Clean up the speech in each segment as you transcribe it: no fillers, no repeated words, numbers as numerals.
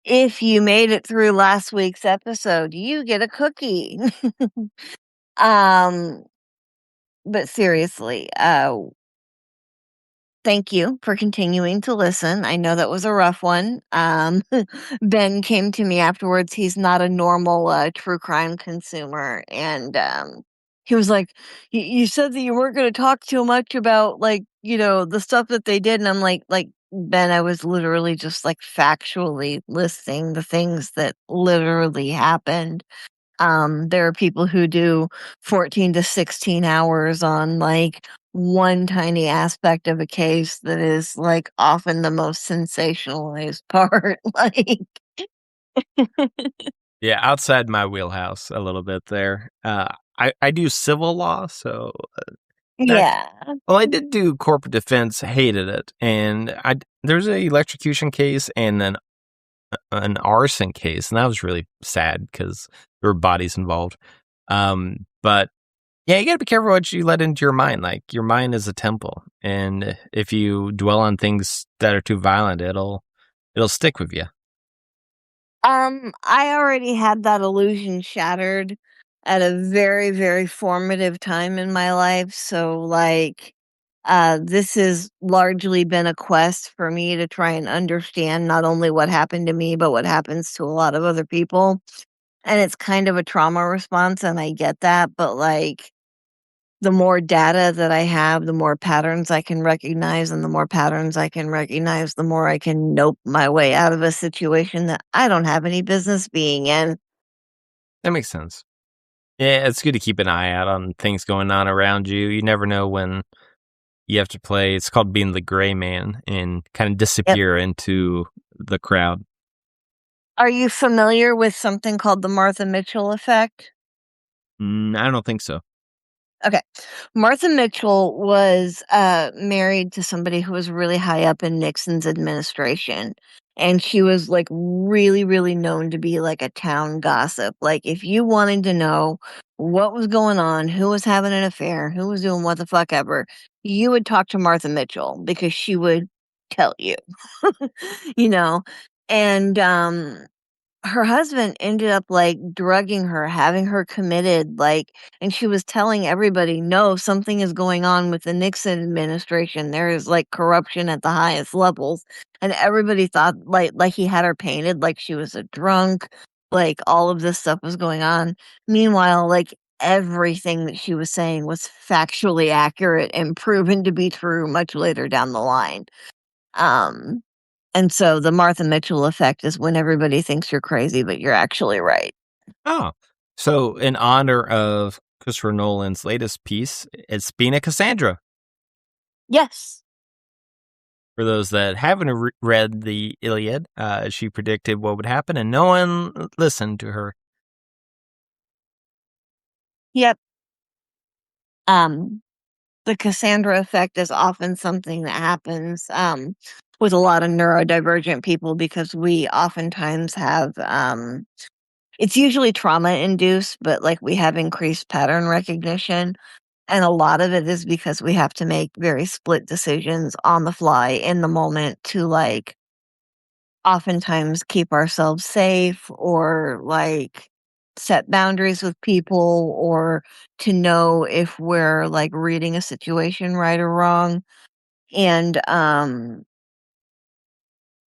If you made it through last week's episode, you get a cookie. um, but seriously, thank you for continuing to listen. I know that was a rough one. Ben came to me afterwards. He's not a normal true crime consumer, and he was like, "You said that you weren't going to talk too much about like the stuff that they did," and I'm like Ben, I was literally just like factually listing the things that literally happened. There are people who do 14 to 16 hours on like one tiny aspect of a case that is like often the most sensationalized part. Like, Yeah, outside my wheelhouse a little bit there. I do civil law, so that yeah. well, I did do corporate defense, hated it, and there's a electrocution case and an arson case, and that was really sad because there were bodies involved. But yeah, you gotta be careful what you let into your mind. Like your mind is a temple, and if you dwell on things that are too violent, it'll stick with you. I already had that illusion shattered at a very, very formative time in my life. So, like, this has largely been a quest for me to try and understand not only what happened to me, but what happens to a lot of other people. And it's kind of a trauma response, and I get that. But, like, the more data that I have, the more patterns I can recognize, and the more patterns I can recognize, the more I can nope my way out of a situation that I don't have any business being in. That makes sense. Yeah, it's good to keep an eye out on things going on around you. You never know when you have to play. It's called being the gray man and kind of Yep. disappear into the crowd. Are you familiar with something called the Martha Mitchell effect? I don't think so. Okay. Martha Mitchell was married to somebody who was really high up in Nixon's administration. And she was like really, really known to be like a town gossip. Like, if you wanted to know what was going on, who was having an affair, who was doing what the fuck ever, you would talk to Martha Mitchell because she would tell you, you know? And her husband ended up, like, drugging her, having her committed, like, and she was telling everybody, "No, something is going on with the Nixon administration. There is, like, corruption at the highest levels." And everybody thought, like he had her painted like she was a drunk, like, all of this stuff was going on. Meanwhile, like, everything that she was saying was factually accurate and proven to be true much later down the line. Um and so the Martha Mitchell effect is when everybody thinks you're crazy, but you're actually right. Oh, so in honor of Christopher Nolan's latest piece, it's being a Cassandra. Yes. For those that haven't read the Iliad, she predicted what would happen, and no one listened to her. Yep. Um, the Cassandra effect is often something that happens with a lot of neurodivergent people because we oftentimes have it's usually trauma induced, but like we have increased pattern recognition. And a lot of it is because we have to make very split decisions on the fly in the moment to like oftentimes keep ourselves safe or like set boundaries with people or to know if we're like reading a situation right or wrong. And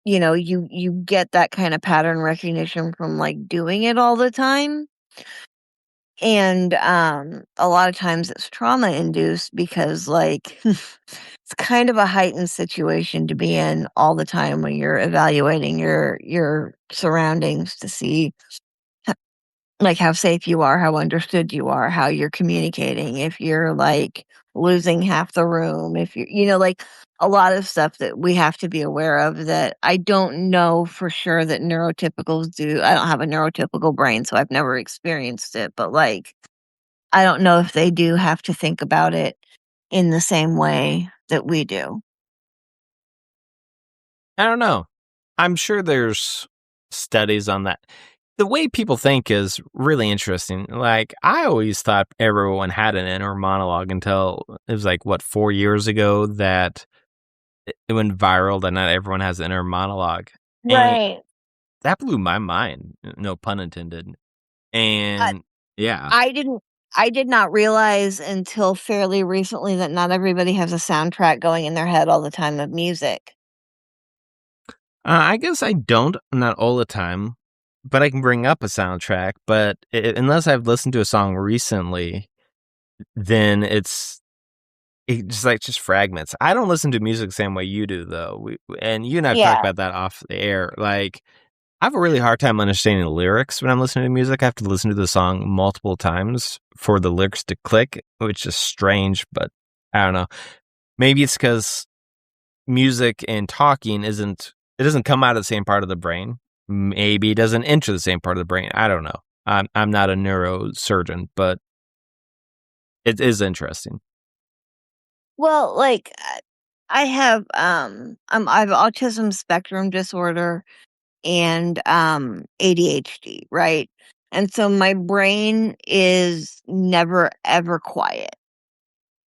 you get that kind of pattern recognition from like doing it all the time. And a lot of times it's trauma induced because like it's kind of a heightened situation to be in all the time when you're evaluating your surroundings to see like how safe you are, how understood you are, how you're communicating, if you're like losing half the room, if like a lot of stuff that we have to be aware of that I don't know for sure that neurotypicals do. I don't have a neurotypical brain, so I've never experienced it, but like I don't know if they do have to think about it in the same way that we do. I don't know. I'm sure there's studies on that. The way people think is really interesting. Like, I always thought everyone had an inner monologue until it was like, what, 4 years ago that it went viral that not everyone has an inner monologue. And Right. that blew my mind, no pun intended, Uh, and yeah. I didn't I did not realize until fairly recently that not everybody has a soundtrack going in their head all the time of music. I guess I don't, not all the time, but I can bring up a soundtrack, but I unless I've listened to a song recently, then just fragments. I don't listen to music the same way you do, though. And you and I have talked Yeah. about that off the air. Like, I have a really hard time understanding the lyrics when I'm listening to music. I have to listen to the song multiple times for the lyrics to click, which is strange, but I don't know. Maybe it's because music and talking it doesn't come out of the same part of the brain. Maybe it doesn't enter the same part of the brain. I don't know. I'm not a neurosurgeon, but it is interesting. Well, like, I have autism spectrum disorder and, ADHD, right? And so my brain is never, ever quiet.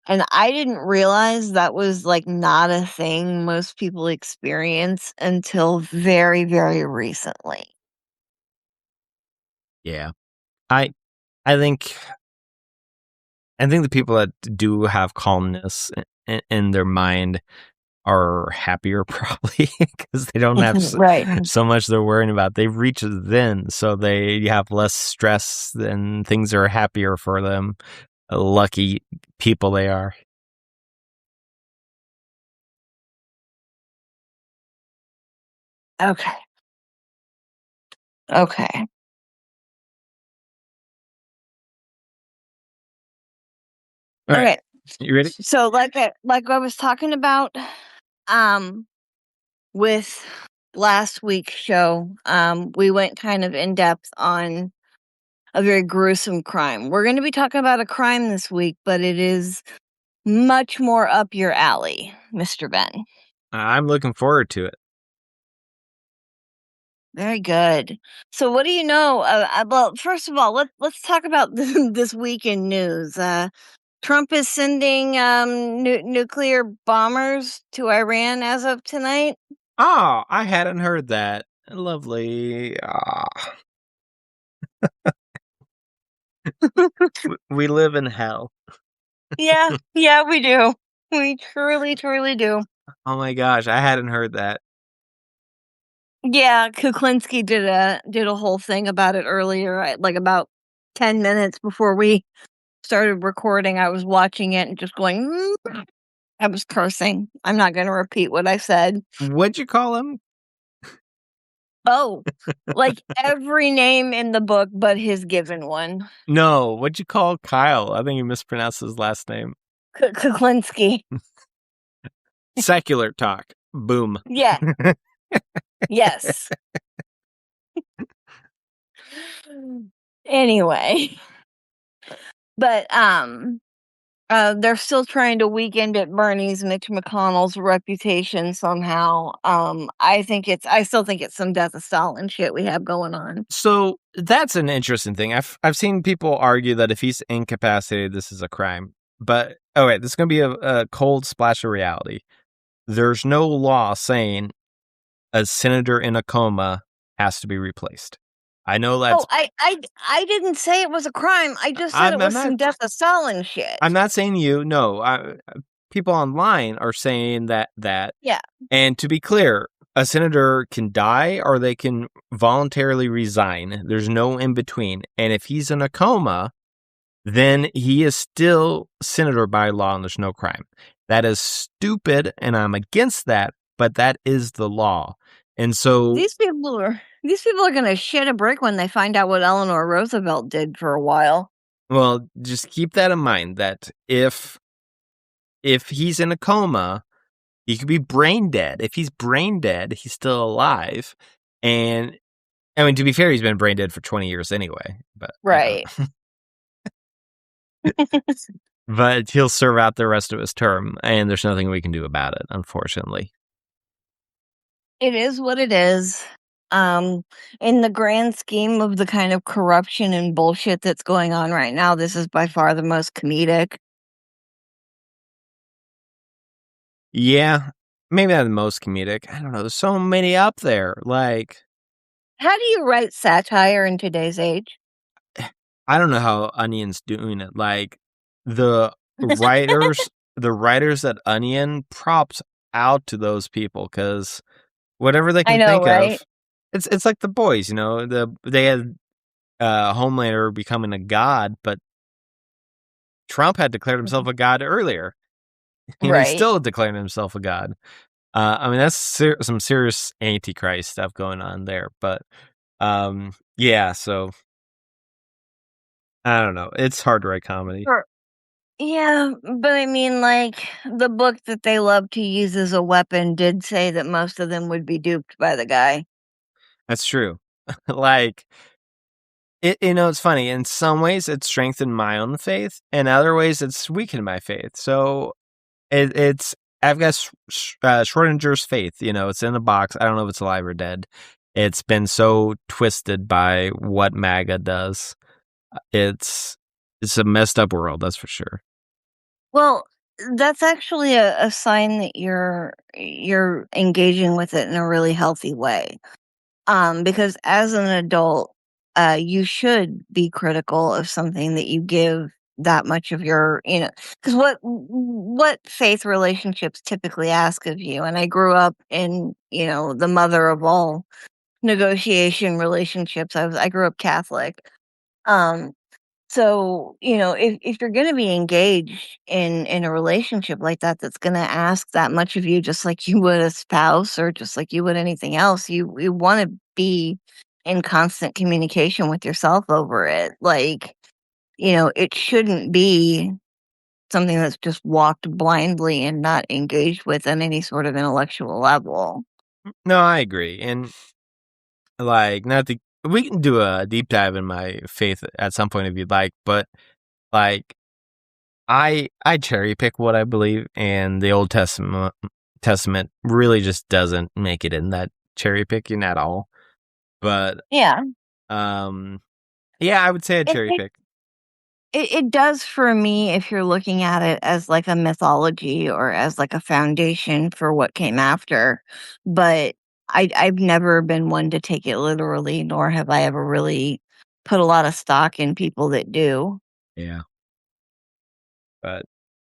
And I didn't realize that was, like, not a thing most people experience until very, very recently. Yeah. I I think I think the people that do have calmness in their mind are happier probably because they don't have Right. so much they're worrying about. They've reached Zen, so they have less stress and things are happier for them. Lucky people they are. Okay. Okay. All right. Okay. You ready? So, like I was talking about, um, with last week's show, we went kind of in depth on a very gruesome crime. We're gonna be talking about a crime this week, but it is much more up your alley, Mr. Ben. I'm looking forward to it. Very good. So, what do you know? Well, first of all, let's talk about this weekend news. Trump is sending nuclear bombers to Iran as of tonight. Oh, I hadn't heard that. Lovely. Ah, we live in hell. Yeah, yeah, we do. We truly, truly do. Oh my gosh, I hadn't heard that. Yeah, Kuklinski did a whole thing about it earlier, like about 10 minutes before we started recording. I was watching it and just going, I was cursing. I'm not going to repeat what I said. What'd you call him? Oh, like every name in the book but his given one. No, what'd you call Kyle? I think you mispronounced his last name. Kuklinski. Secular talk. Boom. Yeah, yes. Anyway, but they're still trying to weekend at Bernie's Mitch McConnell's reputation somehow. I still think it's some death of Stalin shit we have going on. So that's an interesting thing. I've seen people argue that if he's incapacitated, this is a crime. But oh wait, this is gonna be a cold splash of reality. There's no law saying a senator in a coma has to be replaced. I know Oh, that's I didn't say it was a crime. I just said it I'm was not some death of Stalin shit. I'm not saying you. No, people online are saying that. Yeah. And to be clear, a senator can die or they can voluntarily resign. There's no in between. And if he's in a coma, then he is still senator by law and there's no crime. That is stupid, and I'm against that, but that is the law. And so, These people are gonna shit a brick when they find out what Eleanor Roosevelt did for a while. well, just keep that in mind that if he's in a coma, he could be brain dead. If he's brain dead, he's still alive. And I mean, to be fair, he's been brain dead for 20 years anyway. But Right. but he'll serve out the rest of his term, and there's nothing we can do about it, unfortunately. It is what it is. Um, in the grand scheme of the kind of corruption and bullshit that's going on right now, this is by far the most comedic. Yeah, maybe not the most comedic. I don't know. There's so many up there. Like, How do you write satire in today's age? I don't know how Onion's doing it. Like the writers, the writers at Onion, props out to those people because whatever they I can know, think right? of, it's like the boys. They had Homelander becoming a god, but Trump had declared himself a god earlier. He's Right. still declaring himself a god. I mean, that's some serious antichrist stuff going on there. But yeah. So I don't know. It's hard to write comedy. Sure. Yeah, but I mean, like, the book that they love to use as a weapon did say that most of them would be duped by the guy. That's true. Like it's funny. In some ways, it strengthened my own faith. In other ways, it's weakened my faith. So it's I've got Schrodinger's faith. It's in a box. I don't know if it's alive or dead. It's been so twisted by what MAGA does. It's it's a messed up world, that's for sure. Well, that's actually a sign that you're engaging with it in a really healthy way. Because as an adult, you should be critical of something that you give that much of your, because what faith relationships typically ask of you. And I grew up in, the mother of all negotiation relationships. I grew up Catholic. Um, so, if you're gonna be engaged in a relationship like that, that's gonna ask that much of you just like you would a spouse or just like you would anything else, you wanna be in constant communication with yourself over it. Like, it shouldn't be something that's just walked blindly and not engaged with on any sort of intellectual level. No, I agree. And like not the we can do a deep dive in my faith at some point if you'd like, but like I cherry pick what I believe, and the Old Testament really just doesn't make it in that cherry picking at all. But Yeah. um yeah, I would say a It cherry it pick. it does for me if you're looking at it as, like, a mythology or as, like, a foundation for what came after, but I've never been one to take it literally, nor have I ever really put a lot of stock in people that do. Yeah. But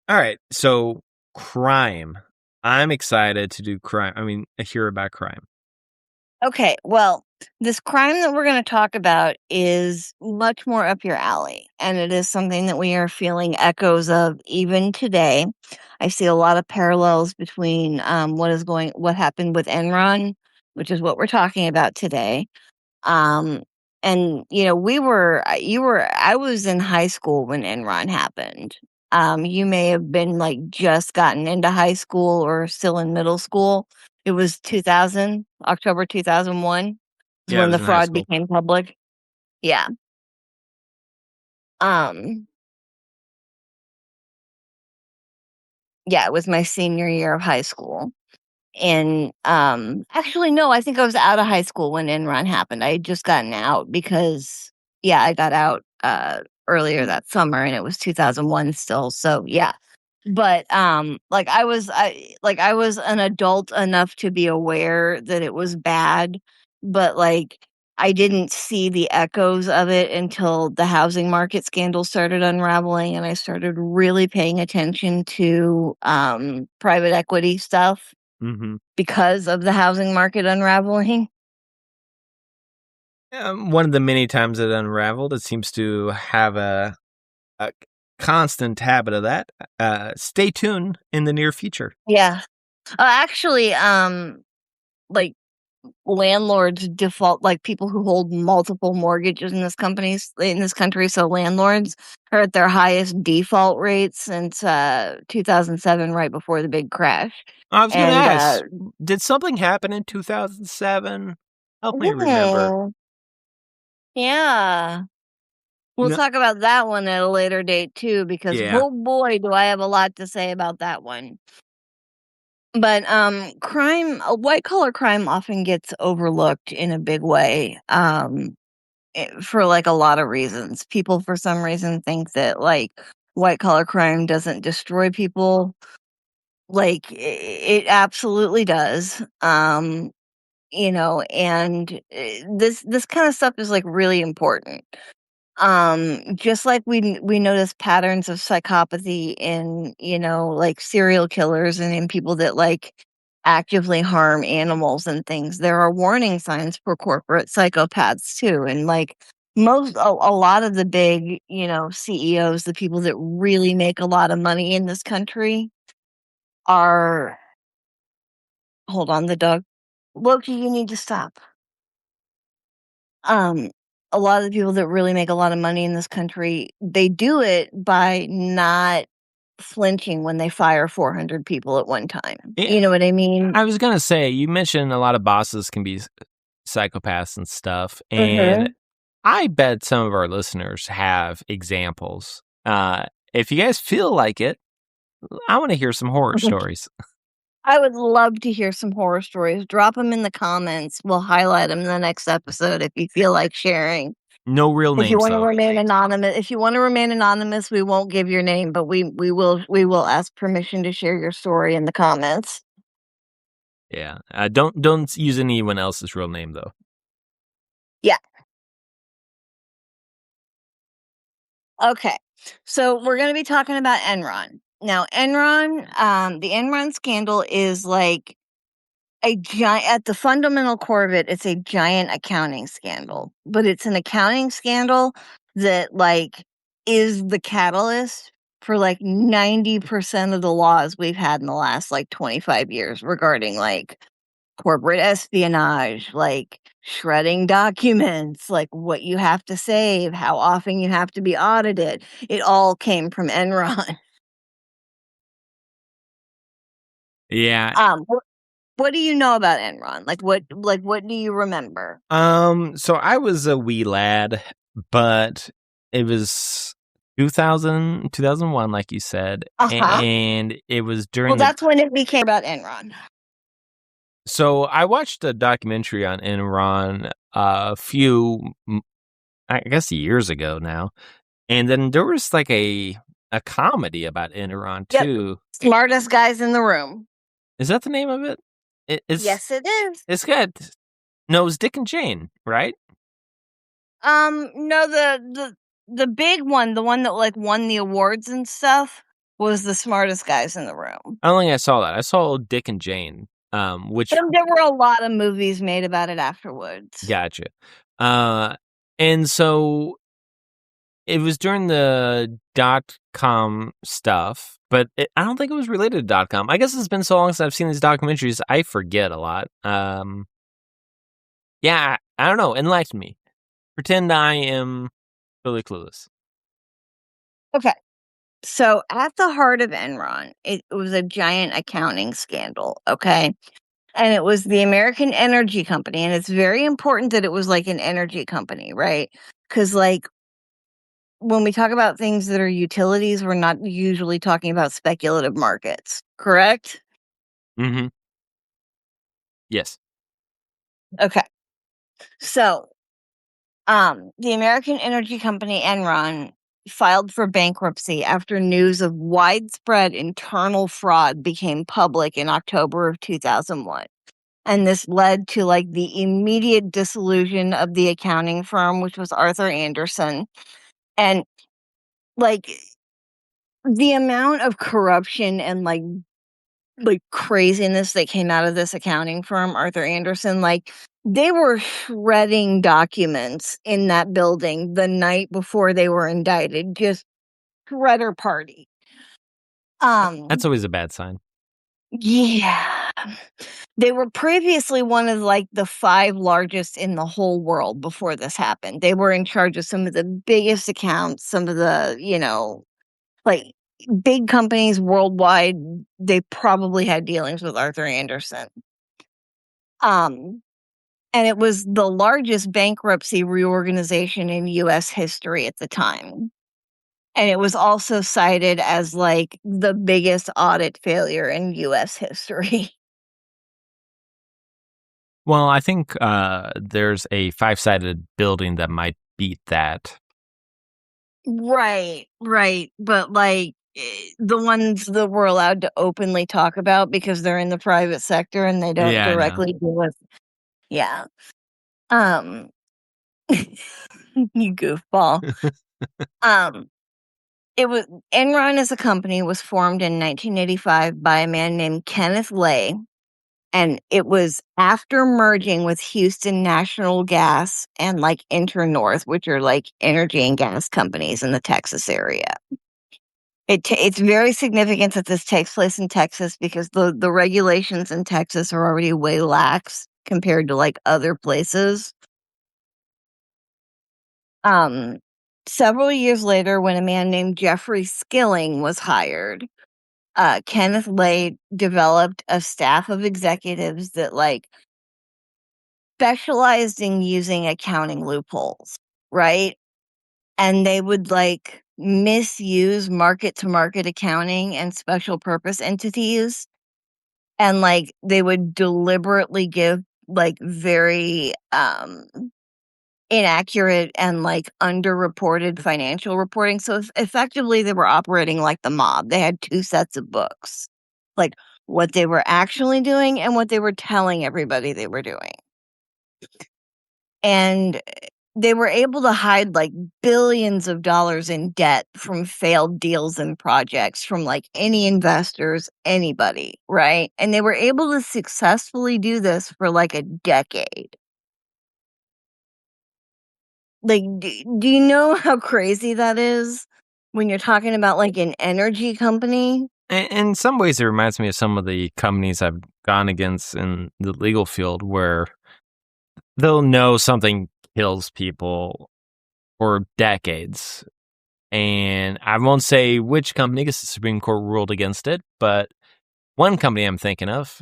all right, so crime. I'm excited to do crime. I mean, hear about crime. Okay, well, this crime that we're gonna talk about is much more up your alley, and it is something that we are feeling echoes of even today. I see a lot of parallels between, what happened with Enron, which is what we're talking about today. Um, and, I was in high school when Enron happened. You may have been, like, just gotten into high school or still in middle school. It was 2000, October 2001 is Yeah, I when was the in high fraud school. became public. Yeah. Um, yeah, it was my senior year of high school. And, actually, no, I think I was out of high school when Enron happened. I had just gotten out because yeah, I got out, earlier that summer, and it was 2001 still, so, yeah. But, I was an adult enough to be aware that it was bad, but, like, I didn't see the echoes of it until the housing market scandal started unraveling, and I started really paying attention to, private equity stuff Mhm. because of the housing market unraveling. One of the many times it unraveled, it seems to have a constant habit of that. Stay tuned in the near future. Yeah. Actually, like, landlords default like, people who hold multiple mortgages in this country, so landlords are at their highest default rates since, 2007, right before the big crash, I was gonna and, ask, did something happen in 2007? Help me remember. mhm, yeah. We'll No, talk about that one at a later date too, because, yeah. oh boy, do I have a lot to say about that one. But, white collar crime often gets overlooked in a big way, for, like, a lot of reasons. People, for some reason, think that, like, white collar crime doesn't destroy people. Like, it absolutely does. and this kind of stuff is like really important. Just like we notice patterns of psychopathy in, like serial killers and in people that like actively harm animals and things. There are warning signs for corporate psychopaths too. And like a lot of the big, CEOs, the people that really make a lot of money in this country are hold on, the dog. Loki, you need to stop. Um, a lot of the people that really make a lot of money in this country, they do it by not flinching when they fire 400 people at one time. Yeah, You know what I mean? I was gonna say, you mentioned a lot of bosses can be psychopaths and stuff, and Mhm. I bet some of our listeners have examples. If you guys feel like it, I want to hear some horror stories. I would love to hear some horror stories. Drop them in the comments. We'll highlight them in the next episode if you feel like sharing. No real If you names wanna though. remain anonymous we won't give your name, but we will ask permission to share your story in the comments. Yeah, don't use anyone else's real name though. Yeah. Okay. So we're gonna be talking about Enron. Now, the Enron scandal is like a giant at the fundamental core of it, it's a giant accounting scandal. But it's an accounting scandal that like is the catalyst for like 90% of the laws we've had in the last like 25 years regarding like corporate espionage, like shredding documents, like what you have to save, how often you have to be audited. It all came from Enron. Yeah. What do you know about Enron? Like what do you remember? So I was a wee lad, but it was 2001, like you said, Uh-huh. and it was Well, during the. that's when it became about Enron. So I watched a documentary on Enron a few, I guess, years ago now, and then there was like a comedy about Enron Yep. too. Smartest guys in the room. Is that the name of it? Yes, it is. It's got no, it was Dick and Jane, right? No, the big one, the one that like won the awards and stuff, was the smartest guys in the room. I don't think I saw that. I saw Dick and Jane, which There were a lot of movies made about it afterwards. gotcha. Uh, and so it was during the dot com stuff, but I don't think it was related to dot com. I guess it's been so long since I've seen these documentaries, I forget a lot. Yeah, I don't know. Enlighten me. Pretend I am totally clueless. Okay. So at the heart of Enron, it was a giant accounting scandal, okay? And it was the American Energy Company, and it's very important that it was like an energy company, right? Because like when we talk about things that are utilities, we're not usually talking about speculative markets, correct? Mm-hmm. Yes. Okay. So, the American energy company Enron filed for bankruptcy after news of widespread internal fraud became public in October of 2001. And this led to like the immediate dissolution of the accounting firm, which was Arthur Anderson. And like the amount of corruption and like craziness that came out of this accounting firm, Arthur Anderson, like they were shredding documents in that building the night before they were indicted, just shredder party. That's Um, always a bad sign. yeah. They were previously one of like the 5 largest in the whole world before this happened. They were in charge of some of the biggest accounts, some of the, like big companies worldwide. They probably had dealings with Arthur Anderson. Um, and it was the largest bankruptcy reorganization in US history at the time. And it was also cited as like the biggest audit failure in US history. Well, I think there's a five-sided building that might beat that. Right, right. But like the ones that we're allowed to openly talk about because they're in the private sector and they don't Yeah, I know. directly deal with, Yeah. Um, you goofball. Um, it was Enron as a company was formed in 1985 by a man named Kenneth Lay, and it was after merging with Houston National Gas and like Internorth, which are like energy and gas companies in the Texas area. It's very significant that this takes place in Texas because the regulations in Texas are already way lax compared to like other places. Um, Several years later, when a man named Jeffrey Skilling was hired, Kenneth Lay developed a staff of executives that like specialized in using accounting loopholes, right? And they would like misuse market to market accounting and special purpose entities. And like they would deliberately give like very inaccurate and like underreported financial reporting. So effectively, they were operating like the mob. They had two sets of books, like what they were actually doing and what they were telling everybody they were doing. And they were able to hide like billions of dollars in debt from failed deals and projects from like any investors, anybody, right? And they were able to successfully do this for like a decade. Like, do you know how crazy that is when you're talking about like an energy company? In some ways, it reminds me of some of the companies I've gone against in the legal field where they'll know something kills people for decades. And I won't say which company because the Supreme Court ruled against it, but one company I'm thinking of,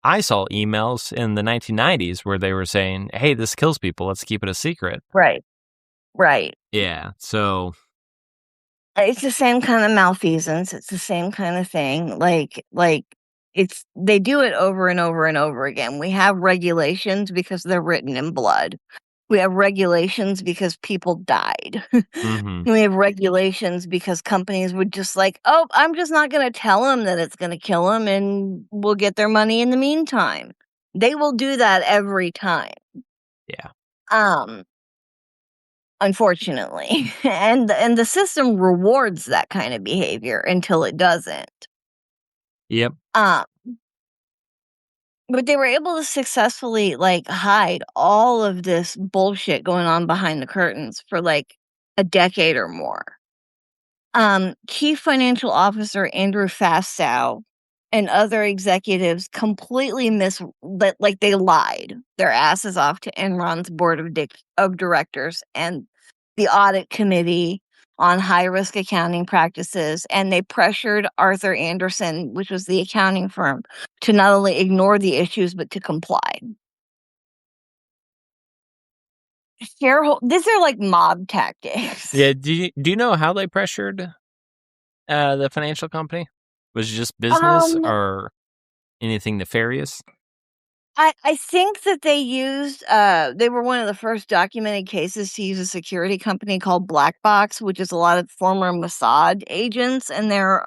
I saw emails in the 1990s where they were saying, hey, this kills people. Let's keep it a secret. Right, right. Yeah. So, It's the same kind of malfeasance, it's the same kind of thing, like, it's they do it over and over and over again. We have regulations because they're written in blood. We have regulations because people died. mhm, We have regulations because companies would just like, "Oh, I'm just not gonna tell them that it's gonna kill them, and we'll get their money in the meantime." They will do that every time, yeah. um, unfortunately, and the system rewards that kind of behavior until it doesn't. Yep. Um, but they were able to successfully, like, hide all of this bullshit going on behind the curtains for, like, a decade or more. Chief Financial Officer Andrew Fastow and other executives completely like they lied their asses off to Enron's board of directors and the audit committee on high risk accounting practices, and they pressured Arthur Anderson, which was the accounting firm, to not only ignore the issues but to comply. These are like mob tactics. Yeah. Do you know how they pressured the financial company? Was it just business Um, or anything nefarious? I think that they used, they were one of the first documented cases to use a security company called Black Box, which is a lot of former Mossad agents, and they're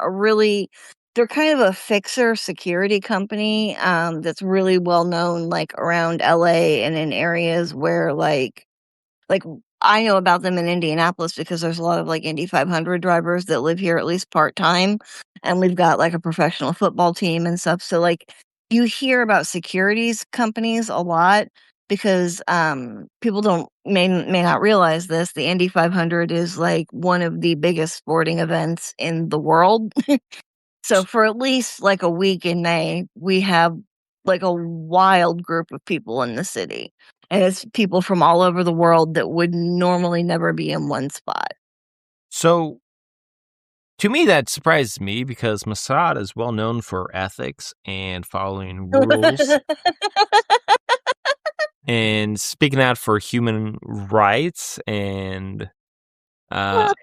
kind of a fixer security company, that's really well known, like, around LA and in areas where, like, I know about them in Indianapolis because there's a lot of, like, Indy 500 drivers that live here at least part-time, and we've got, like, a professional football team and stuff, so, like, you hear about securities companies a lot because, people don't may not realize this, the Indy 500 is, like, one of the biggest sporting events in the world. So for at least, like, a week in May, we have, like, a wild group of people in the city, and it's people from all over the world that would normally never be in one spot. So, to me, that surprises me because Mossad is well known for ethics and following rules and speaking out for human rights and uh,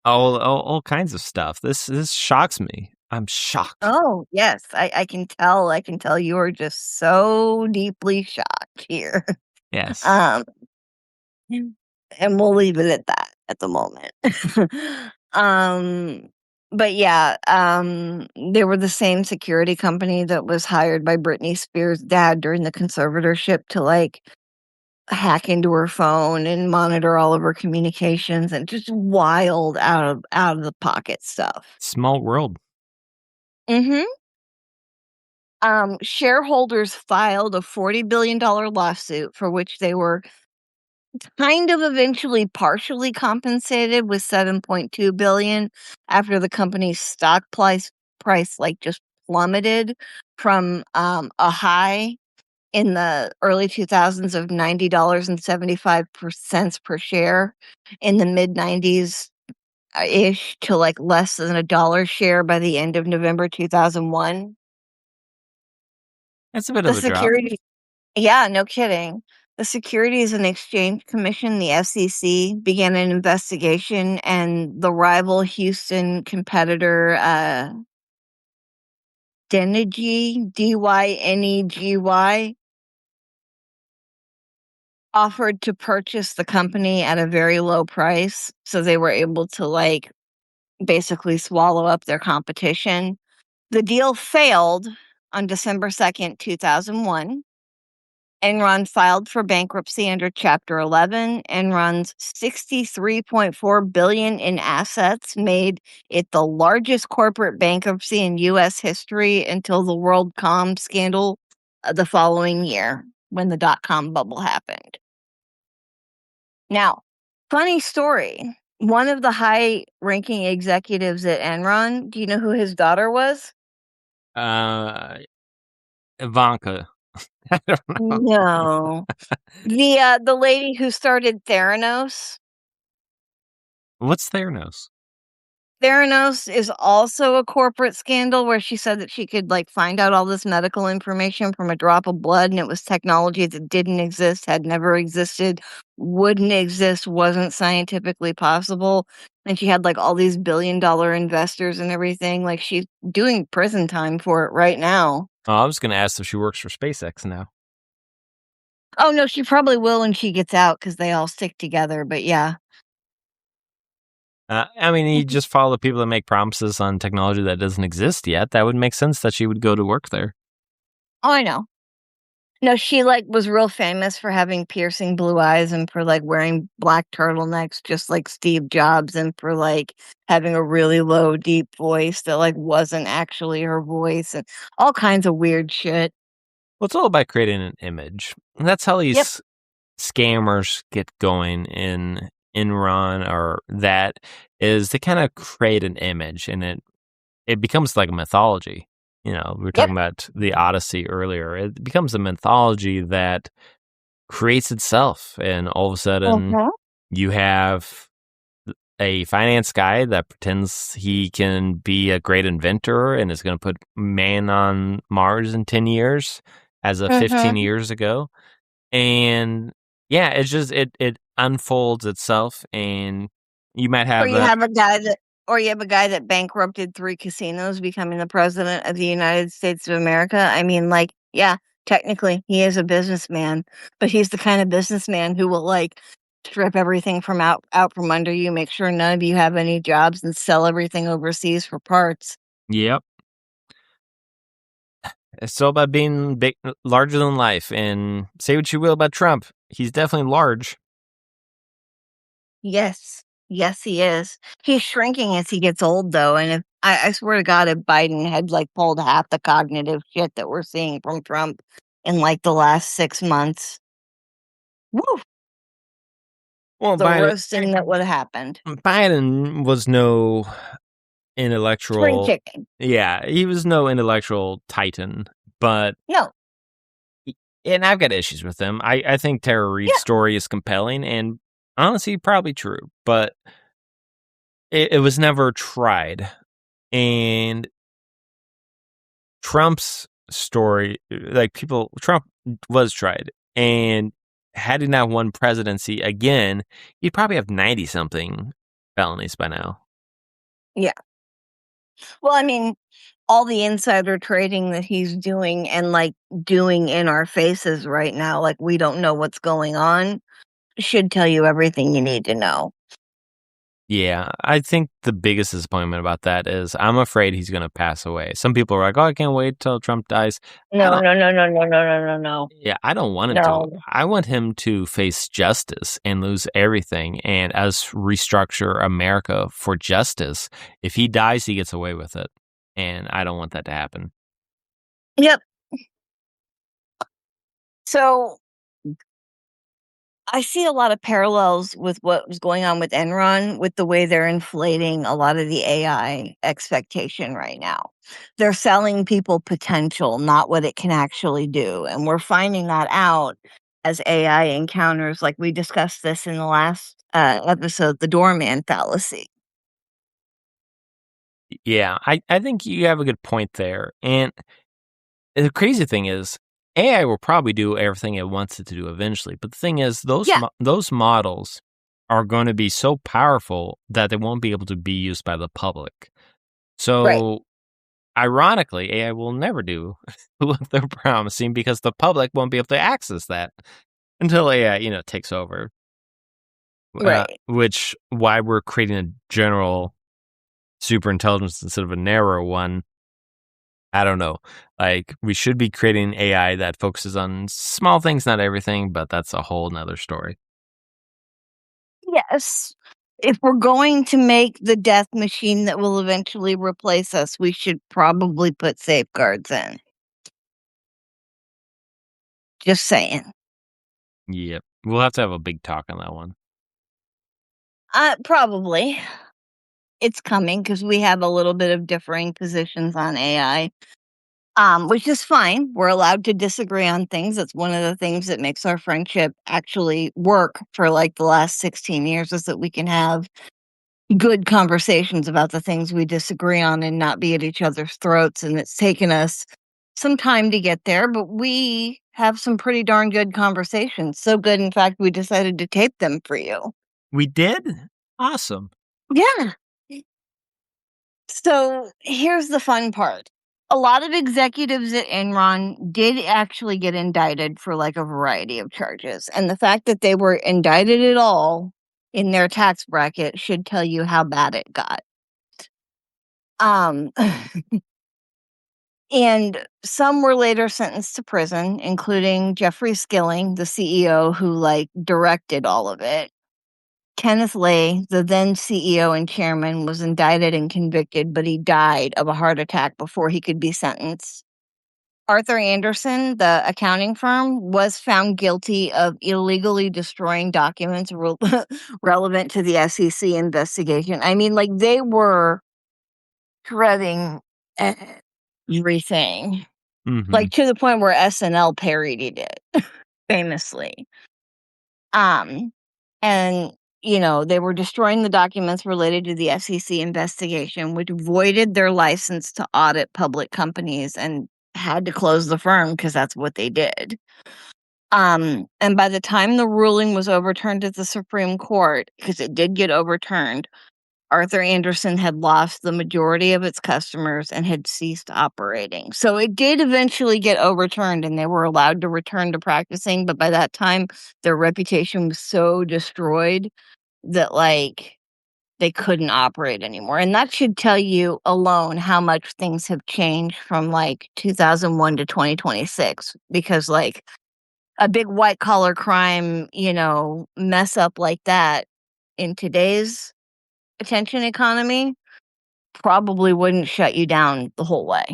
all kinds of stuff. This shocks me. I'm shocked. Oh, yes, I can tell you are just so deeply shocked here. Yes. Um, and we'll leave it at that at the moment. Um but yeah, they were the same security company that was hired by Britney Spears' dad during the conservatorship to, like, hack into her phone and monitor all of her communications, and just wild out of the pocket stuff. Small world. Mhm. Shareholders filed a $40 billion lawsuit for which they were kind of eventually partially compensated with 7.2 billion after the company's stock price like just plummeted from a high in the early 2000s of $90.75 per share in the mid 90s ish to like less than a dollar share by the end of November 2001. That's a bit The of a drop. security Yeah, no kidding. The Securities and Exchange Commission, the SEC, began an investigation, and the rival Houston competitor, Dynegyy, offered to purchase the company at a very low price, so they were able to, like, basically swallow up their competition. The deal failed on December 2nd, 2001. Enron filed for bankruptcy under Chapter 11. Enron's 63.4 billion in assets made it the largest corporate bankruptcy in US history until the WorldCom scandal the following year when the dot-com bubble happened. Now, funny story. One of the high-ranking executives at Enron, do you know who his daughter was? Uh, Ivanka. I don't know. No. The lady who started Theranos. What's Theranos? Theranos is also a corporate scandal where she said that she could, like, find out all this medical information from a drop of blood, and it was technology that didn't exist, had never existed, wouldn't exist, wasn't scientifically possible, and she had, like, all these billion-dollar investors and everything, like, she's doing prison time for it right now. Oh, I was gonna ask if she works for SpaceX now. Oh, no, she probably will when she gets out because they all stick together, but yeah. I mean, you just follow the people that make promises on technology that doesn't exist yet. That would make sense that she would go to work there. Oh, I know. No, she, like, was real famous for having piercing blue eyes and for, like, wearing black turtlenecks just like Steve Jobs and for, like, having a really low, deep voice that, like, wasn't actually her voice and all kinds of weird shit. Well, it's all about creating an image. And that's how Yep, these scammers get going in Enron or that is they kind of create an image and it becomes like a mythology. You know, we were yep, talking about the Odyssey earlier. It becomes a mythology that creates itself, and all of a sudden mhm, you have a finance guy that pretends he can be a great inventor and is going to put man on Mars in 10 years as of 15 mhm. years ago. And yeah, it's just it unfolds itself and you might Or have you a have a guy that or you have a guy that bankrupted 3 casinos becoming the president of the United States of America. I mean, like, yeah, technically, he is a businessman, but he's the kind of businessman who will, like, strip everything from out from under you, make sure none of you have any jobs, and sell everything overseas for parts. yep. It's all about being big, larger than life. And say what you will about Trump, he's definitely large. Yes. Yes, he is. He's shrinking as he gets old, though, and if I swear to God, if Biden had, like, pulled half the cognitive shit that we're seeing from Trump in, like, the last 6 months, woo, Well, the roasting that would've happened. Biden was no Spring intellectual. chicken. Yeah, he was no intellectual titan, but No. and I've got issues with him. I think Tara Yeah. Reid's story is compelling and honestly probably true, but it was never tried. And Trump's story, like Trump was tried, and had he not won presidency again, he'd probably have 90 something felonies by now. Yeah. Well, I mean, all the insider trading that he's doing and, like, doing in our faces right now, like, we don't know what's going on, should tell you everything you need to know. Yeah, I think the biggest disappointment about that is I'm afraid he's gonna pass away. Some people are like, "Oh, I can't wait till Trump dies." I No, don't no, no, no, no, no, no, no, no. Yeah, I don't want him to. No. I want him to face justice and lose everything and us restructure America for justice. If he dies, he gets away with it, and I don't want that to happen. Yep. So I see a lot of parallels with what was going on with Enron, with the way they're inflating a lot of the AI expectation right now. They're selling people potential, not what it can actually do. And we're finding that out as AI encounters, like we discussed this in the last episode, the doorman fallacy. Yeah, I think you have a good point there, and the crazy thing is, AI will probably do everything it wants it to do eventually, but the thing is, Yeah, those models are gonna be so powerful that they won't be able to be used by the public. right. So, ironically, AI will never do what they're promising because the public won't be able to access that until AI, takes over, Right. which why we're creating a general super intelligence instead of a narrow one. I don't know. Like, we should be creating AI that focuses on small things, not everything, but that's a whole nother story. Yes. If we're going to make the death machine that will eventually replace us, we should probably put safeguards in. Just saying. Yep. We'll have to have a big talk on that one. Probably. It's coming because we have a little bit of differing positions on AI, which is fine. We're allowed to disagree on things. That's one of the things that makes our friendship actually work for like the last 16 years is that we can have good conversations about the things we disagree on and not be at each other's throats. And it's taken us some time to get there, but we have some pretty darn good conversations. So good, in fact, we decided to tape them for you. We did? Awesome. Yeah. So here's the fun part. A lot of executives at Enron did actually get indicted for like a variety of charges. And the fact that they were indicted at all in their tax bracket should tell you how bad it got. Um, and some were later sentenced to prison, including Jeffrey Skilling, the CEO who like directed all of it. Kenneth Lay, the then CEO and chairman, was indicted and convicted, but he died of a heart attack before he could be sentenced. Arthur Anderson, the accounting firm, was found guilty of illegally destroying documents relevant to the SEC investigation. I mean, like they were shredding everything, Mhm. like to the point where SNL parodied it famously. Um, and, they were destroying the documents related to the SEC investigation, which voided their license to audit public companies and had to close the firm because that's what they did. And by the time the ruling was overturned at the Supreme Court, because it did get overturned, Arthur Anderson had lost the majority of its customers and had ceased operating. So it did eventually get overturned and they were allowed to return to practicing, but by that time, their reputation was so destroyed that, like, they couldn't operate anymore. And that should tell you alone how much things have changed from, like, 2001 to 2026 because, like, a big white collar crime, mess up like that in today's attention economy probably wouldn't shut you down the whole way.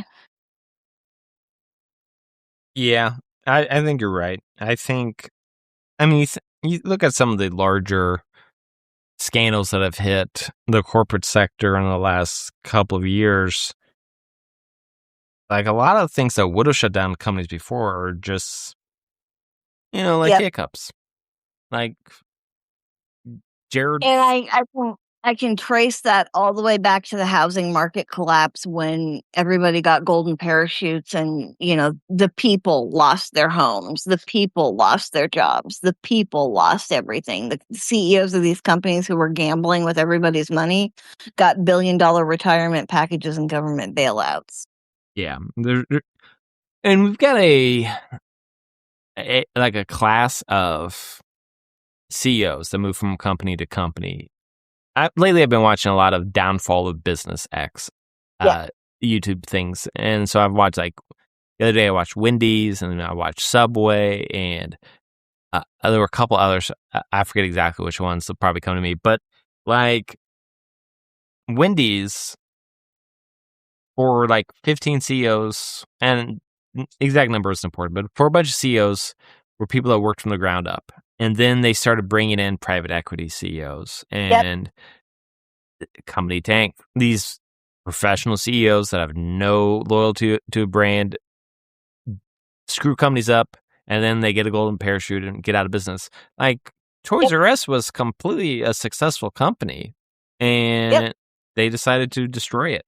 Yeah, I think you're right. I mean, you look at some of the larger scandals that have hit the corporate sector in the last couple of years. Like, a lot of things that would have shut down companies before are just, like Yep. hiccups. Like, Jared And F I can trace that all the way back to the housing market collapse when everybody got golden parachutes and, the people lost their homes, the people lost their jobs, the people lost everything. The CEOs of these companies who were gambling with everybody's money got billion-dollar retirement packages and government bailouts. Yeah, and we've got a class of CEOs that move from company to company. lately I've been watching a lot of Downfall of Business X, Yeah. uh, YouTube things, and so I've watched, like the other day I watched Wendy's, and then I watched Subway, and, there were a couple others, I forget exactly which ones, they'll probably come to me, but, like, Wendy's for, like, 15 CEOs, and exact number isn't important, but for a bunch of CEOs were people that worked from the ground up, and then they started bringing in private equity CEOs, Yep. and company tank. These professional CEOs that have no loyalty to a brand screw companies up, and then they get a golden parachute and get out of business. Like Toys Yep. R Us was completely a successful company, Yep. and they decided to destroy it.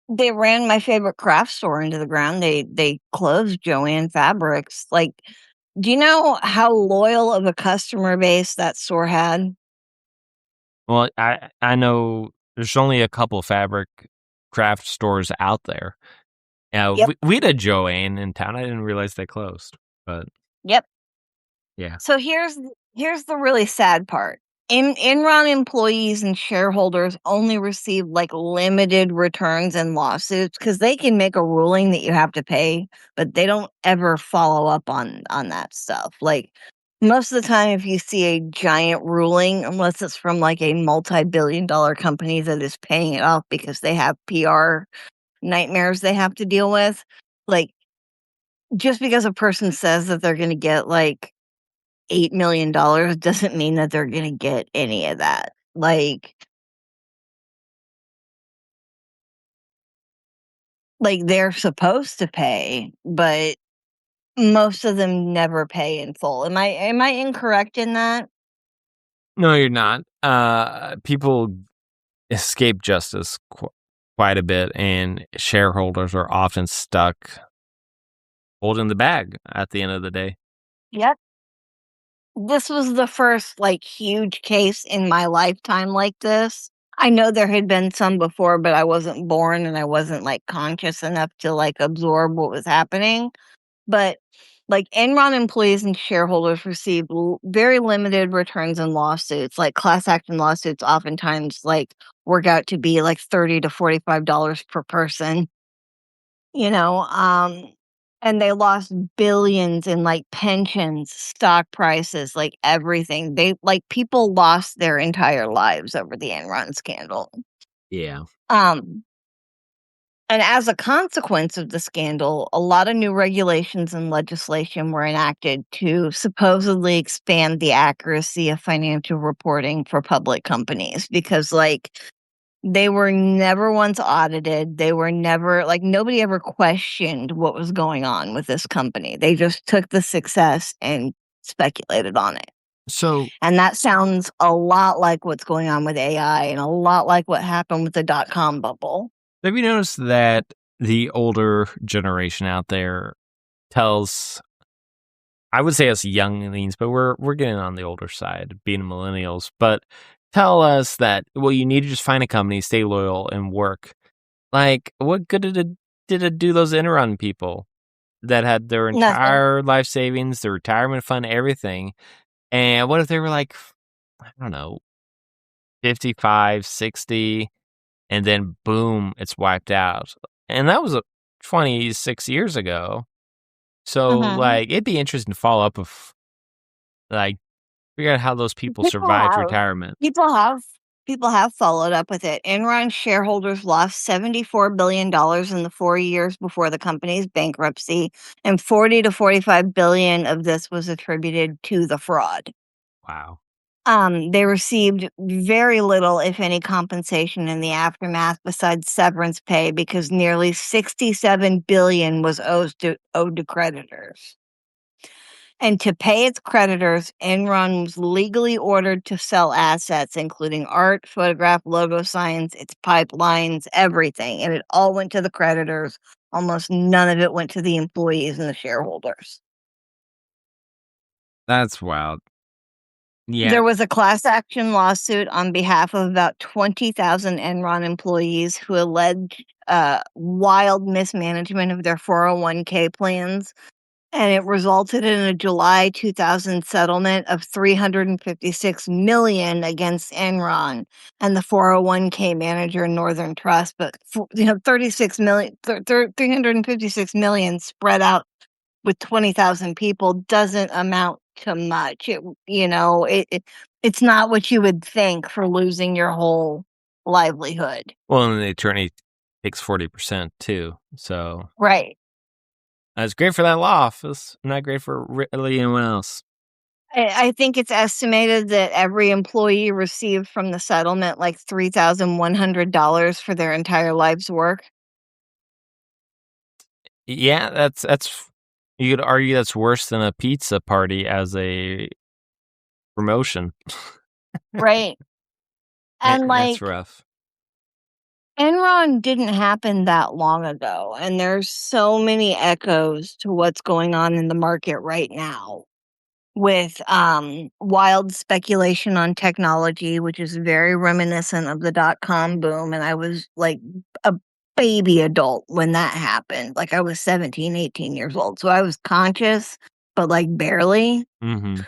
They ran my favorite craft store into the ground. They closed Joann Fabrics. Like, do you know how loyal of a customer base that store had? Well, I know there's only a couple fabric craft stores out there. Yeah, Yep. we had a Joanne in town. I didn't realize they closed, but Yep. yeah. So here's the really sad part. Enron employees and shareholders only receive like limited returns and lawsuits because they can make a ruling that you have to pay, but they don't ever follow up on that stuff. Like most of the time, if you see a giant ruling, unless it's from like a multi-billion-dollar company that is paying it off because they have PR nightmares they have to deal with, like just because a person says that they're going to get like $8 million doesn't mean that they're gonna get any of that. Like, they're supposed to pay, but most of them never pay in full. Am I incorrect in that? No, you're not. People escape justice quite a bit, and shareholders are often stuck holding the bag at the end of the day. Yep. This was the first, like, huge case in my lifetime like this. I know there had been some before, but I wasn't born and I wasn't, like, conscious enough to, like, absorb what was happening. But, like, Enron employees and shareholders receive very limited returns in lawsuits. Like, class action lawsuits oftentimes, like, work out to be, like, $30 to $45 per person, you know, and they lost billions in, like, pensions, stock prices, like, everything. People lost their entire lives over the Enron scandal. Yeah. Um And as a consequence of the scandal, a lot of new regulations and legislation were enacted to supposedly expand the accuracy of financial reporting for public companies because, like, they were never once audited. They were never, like, nobody ever questioned what was going on with this company. They just took the success and speculated on it. So, And that sounds a lot like what's going on with AI and a lot like what happened with the dot-com bubble. have you noticed that the older generation out there tells, I would say us younglings, but we're getting on the older side, being millennials, but tell us that, well, you need to just find a company, stay loyal, and work. Like, what good did it do those Enron people that had their Nothing. entire life savings, their retirement fund, everything? And what if they were like, I don't know, 55, 60, and then boom, it's wiped out? And that was 26 years ago. So, Mhm. like, it'd be interesting to follow up with, like, figure out how those people People survived have. retirement. People have. People have followed up with it. Enron shareholders lost $74 billion in the 4 years before the company's bankruptcy, and 40 to 45 billion of this was attributed to the fraud. Wow. They received very little, if any, compensation in the aftermath besides severance pay because nearly 67 billion was owed to creditors. And to pay its creditors, Enron was legally ordered to sell assets, including art, photograph, logo signs, its pipelines, everything. And it all went to the creditors. Almost none of it went to the employees and the shareholders. That's wild. Yeah. There was a class action lawsuit on behalf of about 20,000 Enron employees who alleged wild mismanagement of their 401k plans and it resulted in a July 2000 settlement of 356 million against Enron and the 401k manager in Northern Trust. But 36 million, 356 million spread out with 20,000 people doesn't amount to much. It's not what you would think for losing your whole livelihood. Well, and the attorney takes 40% too. So Right. that's great for that law office, not great for really anyone else. I think it's estimated that every employee received from the settlement like $3,100 for their entire life's work. Yeah, that's you could argue that's worse than a pizza party as a promotion. Right. And That's like rough. Enron didn't happen that long ago, and there's so many echoes to what's going on in the market right now with wild speculation on technology, which is very reminiscent of the dot-com boom. And I was like a baby adult when that happened. Like I was 17, 18 years old. So I was conscious, but like barely. Mhm.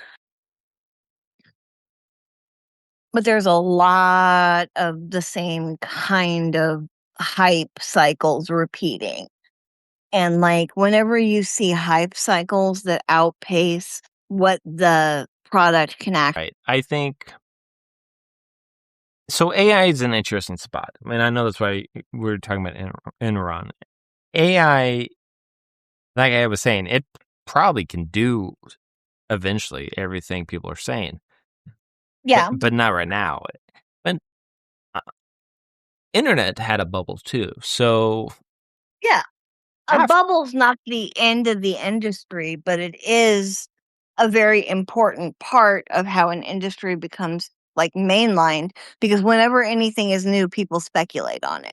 But there's a lot of the same kind of hype cycles repeating. And like whenever you see hype cycles that outpace what the product can actually. Right. I think so. AI is an interesting spot. I mean, I know that's why we're talking about Enron. AI, like I was saying, it probably can do eventually everything people are saying, Yeah, but not right now. But uh, internet had a bubble too, so yeah. A after, bubble's not the end of the industry, but it is a very important part of how an industry becomes like mainlined because whenever anything is new, people speculate on it.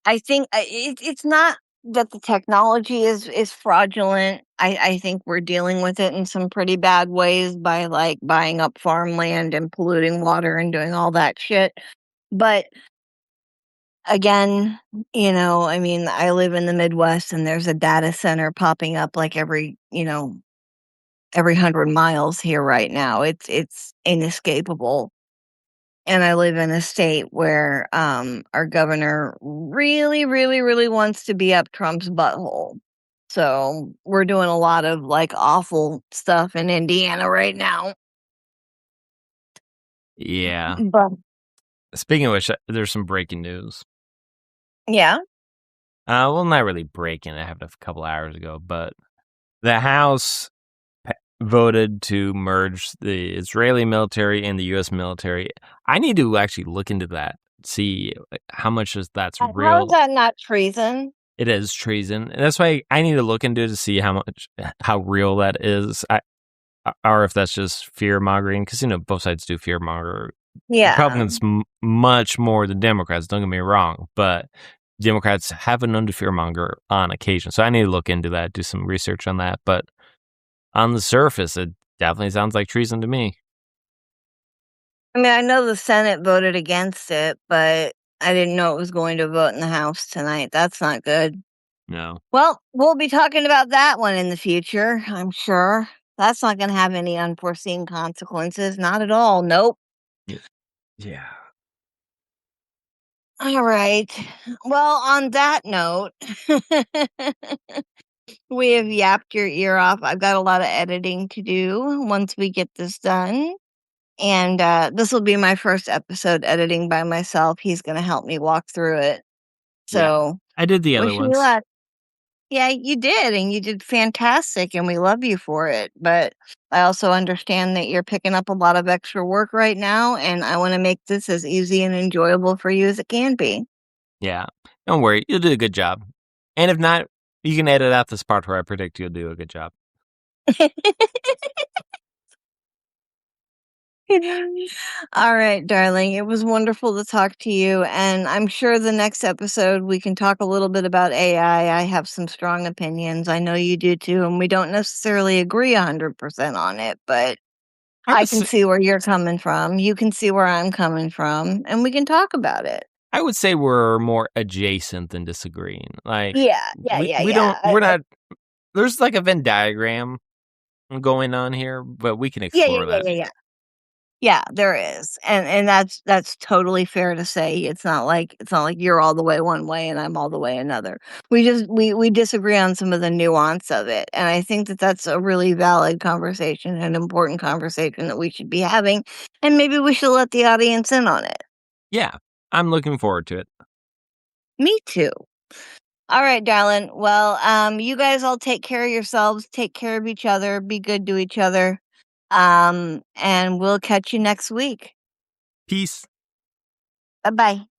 I think it's not that the technology is fraudulent. I think we're dealing with it in some pretty bad ways by like buying up farmland and polluting water and doing all that shit. But again, I mean, I live in the Midwest and there's a data center popping up like every 100 miles here right now. It's inescapable. And I live in a state where our governor really, really, really wants to be up Trump's butthole. So we're doing a lot of like awful stuff in Indiana right now. yeah. But Speaking of which, there's some breaking news. yeah. Well, not really breaking. It happened a couple hours ago, but the House voted to merge the Israeli military and the U.S. military. I need to actually look into that, see how much is that's How is real. that not treason? It is treason, and that's why I need to look into it to see how real that is, or if that's just fear mongering. Because both sides do fear monger. Yeah. Republicans much more than Democrats. Don't get me wrong, but Democrats have been known to fear monger on occasion. So I need to look into that, do some research on that. But on the surface, it definitely sounds like treason to me. I mean, I know the Senate voted against it, but I didn't know it was going to vote in the House tonight. That's not good. No. Well, we'll be talking about that one in the future, I'm sure. That's not going to have any unforeseen consequences. Not at all. Nope. Y- Yeah. All right. Well, on that note, we have yapped your ear off. I've got a lot of editing to do once we get this done. And this will be my first episode editing by myself. He's going to help me walk through it. Yeah. So, I did the other wish me ones. luck. Yeah, you did, and you did fantastic, and we love you for it. But I also understand that you're picking up a lot of extra work right now, and I want to make this as easy and enjoyable for you as it can be. Yeah. Don't worry. You'll do a good job. And if not, you can edit out this part where I predict you'll do a good job. All right, darling. It was wonderful to talk to you. And I'm sure the next episode we can talk a little bit about AI. I have some strong opinions. I know you do too. And we don't necessarily agree 100% on it, but I I was can see where you're coming from. You can see where I'm coming from. And we can talk about it. I would say we're more adjacent than disagreeing. Like, Yeah, yeah, yeah, we yeah. don't we're not there's like a Venn diagram going on here, but we can Yeah, yeah, explore yeah, that. yeah, yeah. Yeah, there is, and that's totally fair to say. It's not like you're all the way one way and I'm all the way another. We disagree on some of the nuance of it, and I think that that's a really valid conversation, an important conversation that we should be having, and maybe we should let the audience in on it. Yeah, I'm looking forward to it. Me too. All right, darling. Well, you guys all take care of yourselves, take care of each other, be good to each other, and we'll catch you next week. Peace. Bye bye.